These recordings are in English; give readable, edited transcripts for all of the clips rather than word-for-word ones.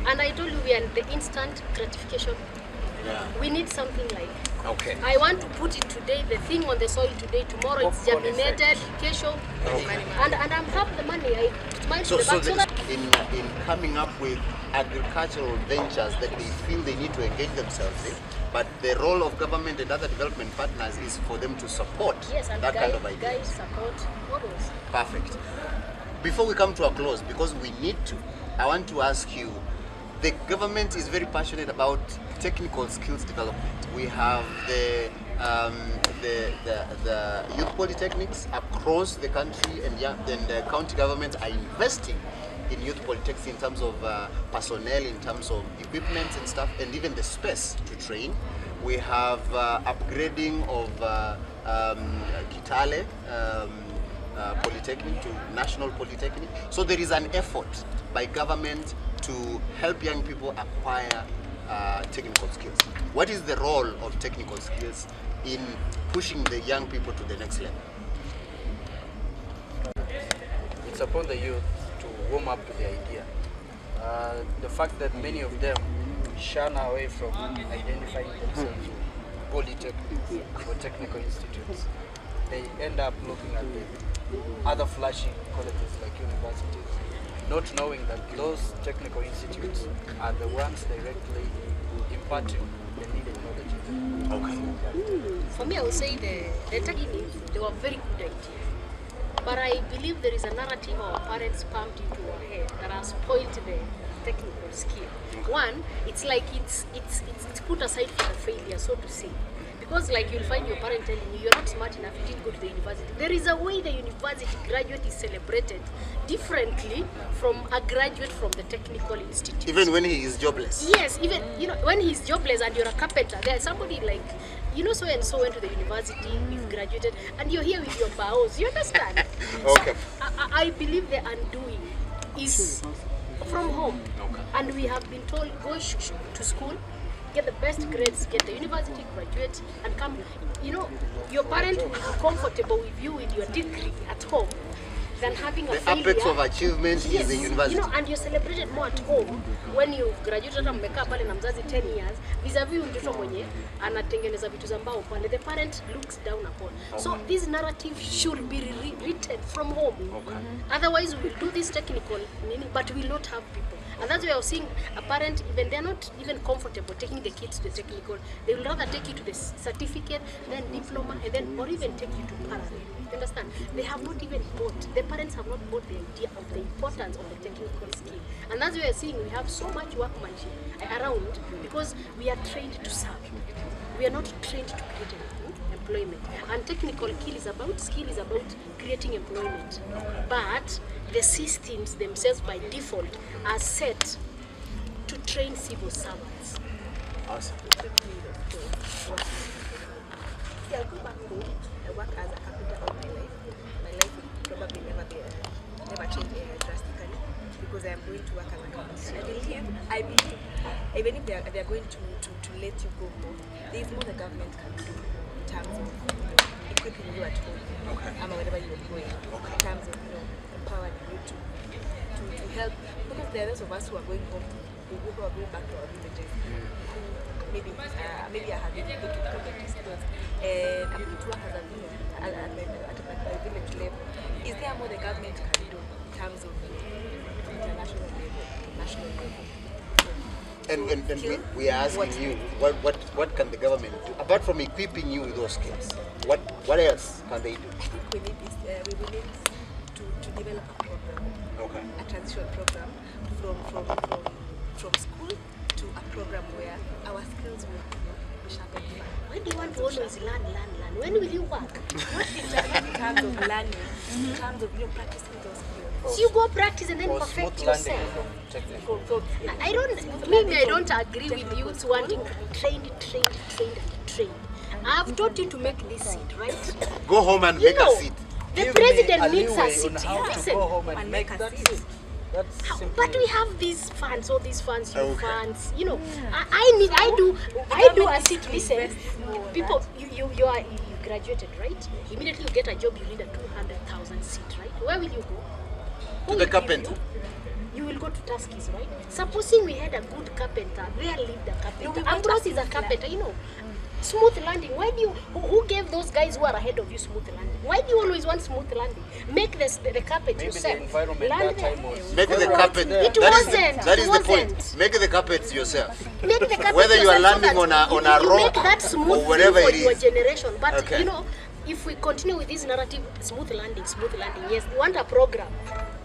And I told you we are in the instant gratification. Yeah. We need something like, Okay. I want to put it today, the thing on the soil today, tomorrow it's Popcorn germinated, kesho, and I'm have the money. I smile to So, the so bank so that in coming up with agricultural ventures that they feel they need to engage themselves in, but the role of government and other development partners is for them to support yes, and that kind of idea. guide, support, models. Perfect. Before we come to a close, because we need to, I want to ask you, the government is very passionate about technical skills development. We have the youth polytechnics across the country, and the county governments are investing in youth polytechnics in terms of personnel, in terms of equipment and stuff, and even the space to train. We have upgrading of Kitale Polytechnic to National Polytechnic. So there is an effort by government to help young people acquire technical skills. What is the role of technical skills in pushing the young people to the next level? It's upon the youth to warm up to the idea. The fact that many of them shun away from identifying themselves with polytechnics or technical institutes, they end up looking at the other flashing colleges like universities, not knowing that those technical institutes are the ones directly imparting the needed knowledge. Okay. For me, I would say the technique, they were very good idea. But I believe there is a narrative our parents pumped into our head that has spoiled the technical skill. One, it's like it's put aside for the failure, so to say. Because like you'll find your parent telling you, you're not smart enough, you didn't go to the university. There is a way the university graduate is celebrated differently from a graduate from the technical institute. Even when he is jobless? Yes, even, you know, when he's jobless and you're a carpenter, there's somebody like, you know, so and so went to the university, you've graduated, and you're here with your bows. You understand? Okay. So, I believe the undoing is from home. Okay. And we have been told, go to school, get the best grades, get the university, graduate, and come. You know, your parent will be comfortable with you with your degree at home than having a The failure. apex of achievement Yes, is the university. you know, and you're celebrated more at home when you've graduated and mmekaa pale na mzazi 10 years vis-a-vis mtoto mwenye anatengeneza vitu za mbao pale. The parent looks down upon. So this narrative should be rewritten from home. Okay. Otherwise we'll do this technical meaning, but we'll not have people. And that's why I was seeing a parent, even they're not even comfortable taking the kids to the technical. They will rather take you to the certificate, then diploma, and then or even take you to parallel. You understand? They have not even bought. The parents have not bought the idea of the importance of the technical skill. And that's why we're seeing we have so much workmanship around because we are trained to serve. We are not trained to create employment. And technical skill is about creating employment. But the systems themselves by default are set to train civil servants. Awesome. I'll go back home. I work as a carpenter all my life. My life will probably never change drastically because I am going to work as a carpenter. I believe, even if they are going to let you go home, there is more the government can do in terms of equipping you at home, wherever you are going, in terms of empowering you to help. Because there are those of us who are going home, who are going back to our villages, who maybe I have been able to carpentry skills, and I'm going to work as a village at my village level. Is there more the government can do in terms of international level, national level? And we are asking you, what can the government do apart from equipping you with those skills? What else can they do? I think we need to develop a program, a transition program from school to a program where our skills will be sharpened. When do you want to always learn? When will you work? Not in terms of learning, in terms of practicing those skills. So you go practice and then Or perfect smooth landing yourself. from technical. I don't agree with youths wanting to be trained. I've taught you to make this seat, right? Go home and You make know, a seat. The Give president me a needs a leeway seat. on how to Listen, go home and and make make a that seat. seat. That's simple. but we have these funds, all these funds, you Okay. funds. You know, I do a seat. Listen, people, you graduated, right? Immediately you get a job, you need a 200,000 seat, right? Where will you go? To the carpenter. you will go to Tuskys, right? Supposing we had a good carpenter, there lived a carpenter. No, we want Ambrose a is a smooth carpenter, you know. Smooth landing. Why do you? Who gave those guys who are ahead of you smooth landing? Why do you always want smooth landing? Make the carpet Maybe yourself. the environment Land that there. time was. Make the carpet. It that is wasn't. that is It the point. wasn't. Make the carpets yourself. Make the carpet Whether you are yourself so landing that on a you rock make that smooth or wherever for it your is. generation. But Okay. you know, if we continue with this narrative, smooth landing, yes, we want a program.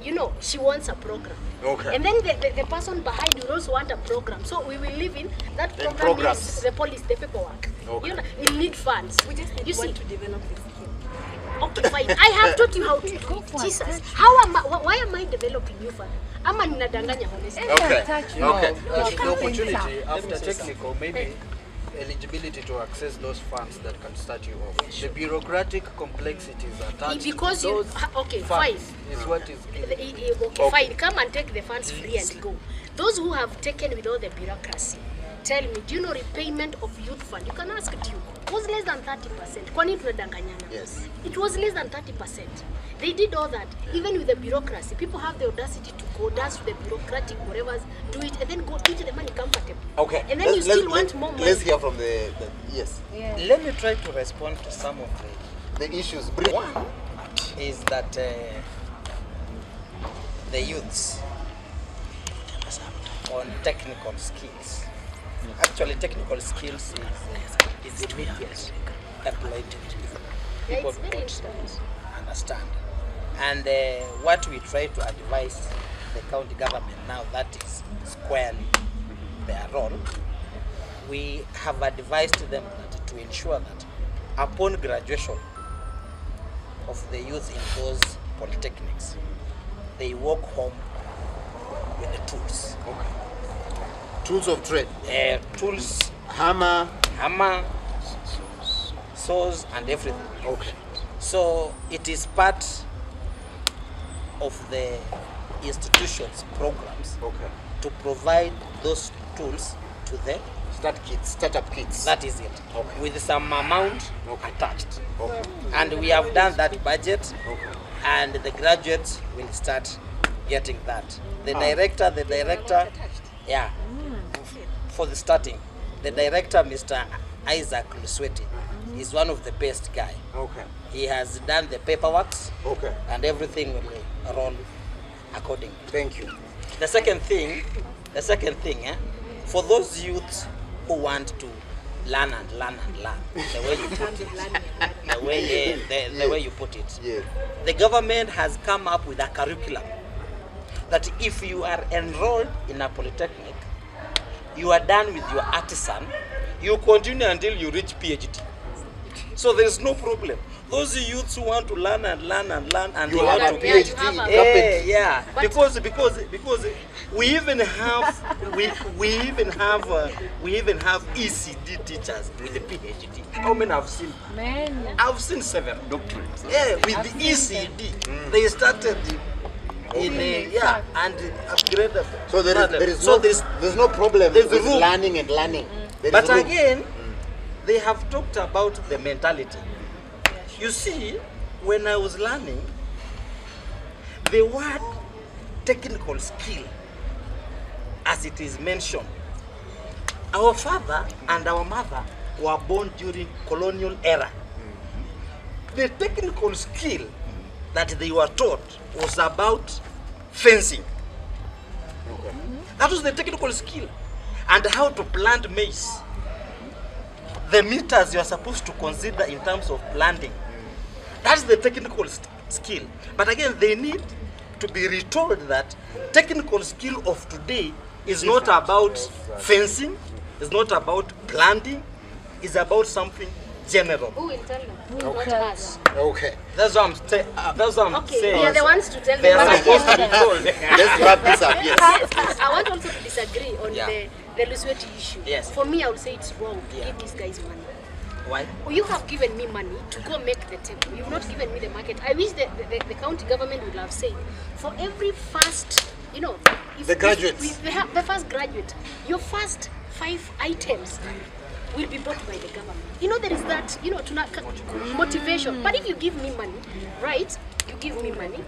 You know, she wants a program. Okay. And then the person behind will also want a program. So we will live in that program programs. needs the police, the paperwork. Okay. You know, it need funds. We just need you one see. to develop the skill. Okay, fine. I have taught you how to do it. Jesus. Why am I developing you further? Ama ninadanganya honestly. Okay. You know, Okay. the opportunity after technical, maybe eligibility to access those funds that can start you off. The bureaucratic complexities attached Because to you those okay, funds fine. is what is Okay, fine. Come and take the funds free and go. Those who have taken with all the bureaucracy, tell me, do you know repayment of youth fund? You can ask Duke. Was less than 30%. Kwani tunadanganyana? Yes. It was less than 30%. They did all that. Even with the bureaucracy, people have the audacity to go dance to the bureaucratic whatever, do it, and then go eat the money comfortably. Okay. And then you still want more money. Let's hear from the yes. Let me try to respond to some of The issues. Brief. One is that the youths on technical skills. Actually, technical skills is immediate applied to Yeah, people it's very don't interesting. understand. And what we try to advise the county government now, that is squarely their role, we have advised them that to ensure that upon graduation of the youth in those polytechnics, they walk home with the tools. Tools of trade. Tools, Hammer. hammer, saws, and everything. Okay. So it is part of the institution's programs Okay. to provide those tools to them. Startup kits. That is it. Okay. With some amount Okay. attached. Okay. And we have done that budget, Okay. and the graduates will start getting that. The director, yeah, for the starting, the director, Mr. Isaac Lusweti, is one of the best guy. Okay. He has done the paperwork, Okay. and everything will roll accordingly. Thank you. The second thing, for those youths who want to learn, the way you put it, the way you put it, Yes. the government has come up with a curriculum that if you are enrolled in a polytechnic, you are done with your artisan, you continue until you reach PhD. So there is no problem. Those youths who want to learn and You they have want a to Yeah, PhD you in have a- carpentry. yeah, But- because we even have we even have ECD teachers with a PhD. How many I've seen? I've seen 7 doctorates. Yeah, with the ECD, they started in and upgraded. So there is so no there's no problem there's with room. learning and learning. There is But room. again, they have talked about the mentality. You see, when I was learning, the word technical skill, as it is mentioned, our father and our mother were born during colonial era. The technical skill that they were taught was about fencing. That was the technical skill. And how to plant maize. The meters you are supposed to consider in terms of planting. That's the technical skill. But again, they need to be retold that technical skill of today is not about fencing, it's not about planting, it's about something general. Who will tell them? Not us. Okay. That's what I'm Okay, saying. they are the ones to tell They them. are But supposed to again, be told. Let's wrap this up. Yes. I want also to disagree on Yeah. the Lusweti issue. Yes. For me, I would say it's wrong to Yeah. give these guys money. Why? You have given me money to go make the table. You've not given me the market. I wish the county government would have said, for every first, you know, if The graduates. if we have the first graduate, your first 5 items will be bought by the government. You know, there is that, you know, motivation. But if you give me money, right, you give me money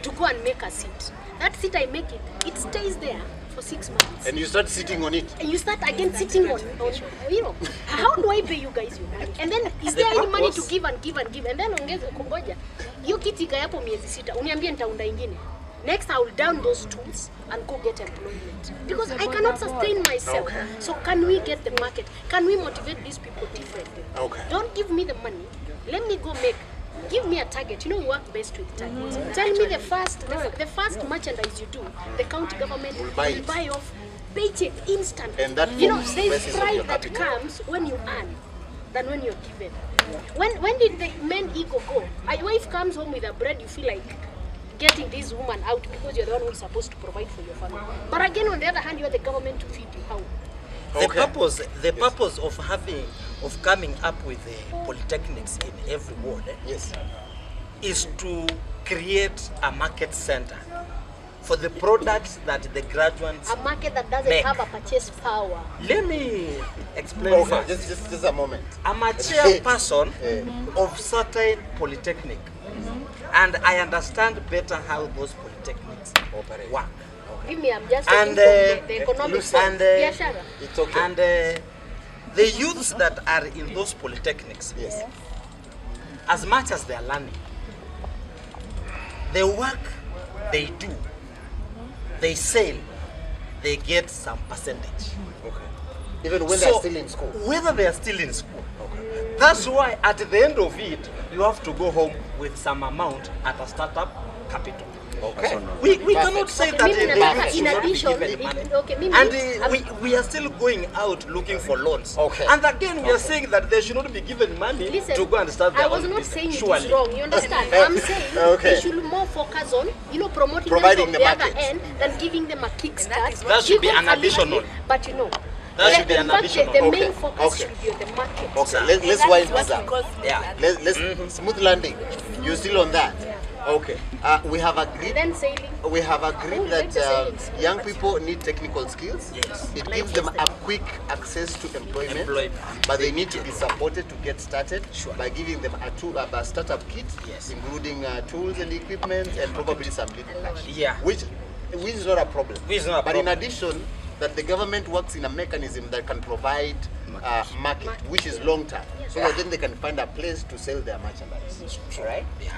to go and make a seat. That seat I make it stays there for 6 months. And you start sitting on it. And you start again sitting on how do I pay you guys your money? And then is there any money to give and give and give? And then ongeza kungoja. Hiyo kiti ikayapo miezi 6, uniambie nitaunda ingine. Next I will down those tools and go get employment. Because I cannot sustain myself. Okay. So can we get the market? Can we motivate these people differently? Okay. Don't give me the money. Let me go make. Give me a target. You know, we work best with targets. Tell me the first merchandise you do, the county government will buy off paycheck instant. And that you know, forms there's basis of pride your that capital. comes when you earn than when you're given. When did the men ego go? A wife comes home with a bread, you feel like getting this woman out because you're the one who is supposed to provide for your family. But again, on the other hand, you're the government to feed you. How? The purpose of coming up with the polytechnics in every ward Yes. is to create a market center for the products that the graduates A market that doesn't make. have a purchase power. Let me explain Okay, first. just a moment. I'm a chairperson of certain polytechnic, and I understand better how those polytechnics work. Give me, I'm just And, talking from the economic and, side. Biashara. It's okay. And the youths that are in those polytechnics, Yes. as much as they are learning, the work they do, they sell, they get some percentage. Okay. Even when they're still in school. Whether they are still in school. That's why at the end of it, you have to go home with some amount at a startup capital. Okay. We cannot say that Mimi the nataka youth should in not be addition, given money. okay, mimi, And we are still going out looking for loans. Okay. And again, we are saying that they should not be given money listen, to go and start their I was own not business. saying it Surely. is wrong, you understand? I'm saying Okay. they should more focus on, promoting Providing them from the the other market. end than giving them a kickstart. That should be Give them an a little additional. bit, but That should be an in fact, additional. The Okay. main focus Okay. should be on the market. Okay, let's wind this up. Yeah. Let's smooth landing. You're still on that. Okay. We have agreed. And then sailing. We have agreed Oh, that let the sailings. young people need technical skills. Yes. It Like gives them a yesterday. quick access to employment, Employment. but they need to be supported to get started Sure. by giving them a startup kit, Yes. including tools and equipment and probably some little cash. Yeah. Which is not a problem. Which is not a but in problem. addition, that the government works in a mechanism that can provide market, which is long term, so that then they can find a place to sell their merchandise. Right? Yeah.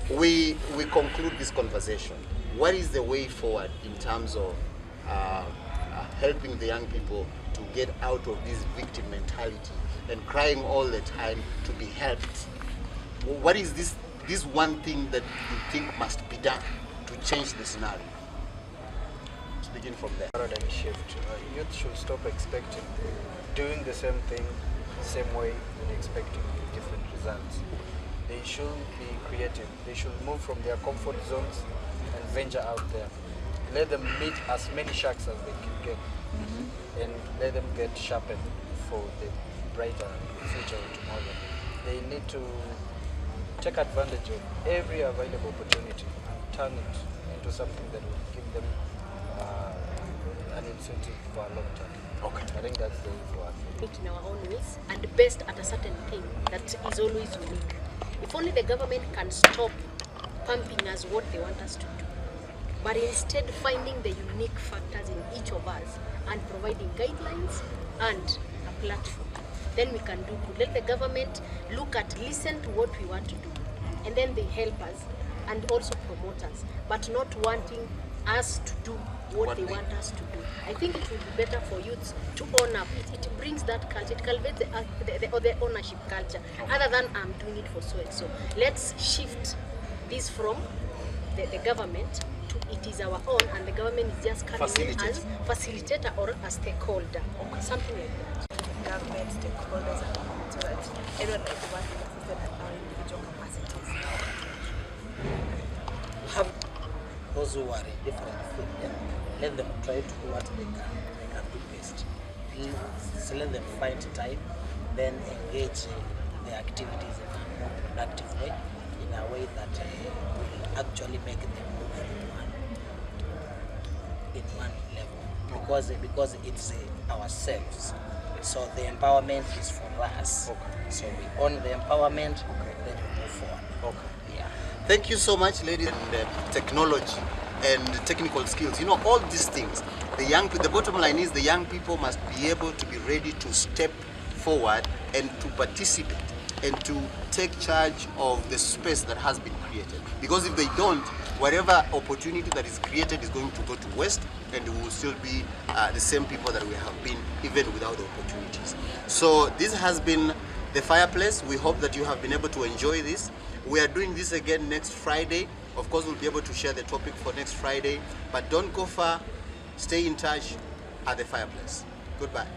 We conclude this conversation. What is the way forward in terms of helping the young people to get out of this victim mentality and crying all the time to be helped? What is this one thing that you think must be done to change the scenario? Let's begin from there. Paradigm shift. Youth should stop doing the same thing, same way, and expecting different results. They should be creative. They should move from their comfort zones and venture out there. Let them meet as many sharks as they can get, and let them get sharpened for the brighter future of tomorrow. They need to take advantage of every available opportunity and turn it into something that will give them an incentive for a long term. Okay. I think that's the way forward. Think in our own ways and best at a certain thing that is always unique. If only the government can stop pumping us what they want us to do, but instead finding the unique factors in each of us and providing guidelines and a platform, then we can do good. Let the government listen to what we want to do, and then they help us and also promote us, but not wanting us to do what they want us to do. I think it would be better for youths to own up. It brings that culture, it cultivates the ownership culture, other than I'm doing it for so and so. Let's shift this from the government to it is our own, and the government is just coming in as facilitator or a stakeholder, or something like that. Government, stakeholders, and so that everyone is working assisted at our individual capacities. Have those who are in different fields, let them try to do what they can do best. So let them find time, then engage the activities in a more productive way, in a way that will actually make them move in one level. Because it's ourselves. So the empowerment is for us. Okay. So we own the empowerment, then we move forward. Okay. Yeah. Thank you so much, ladies. And technology and technical skills. You know, all these things. The bottom line is the young people must be able to be ready to step forward and to participate and to take charge of the space that has been created. Because if they don't, whatever opportunity that is created is going to go to waste, and we will still be the same people that we have been even without the opportunities. So this has been The Fireplace. We hope that you have been able to enjoy this. We are doing this again next Friday. Of course, we'll be able to share the topic for next Friday, but don't go far. Stay in touch at The Fireplace. Goodbye.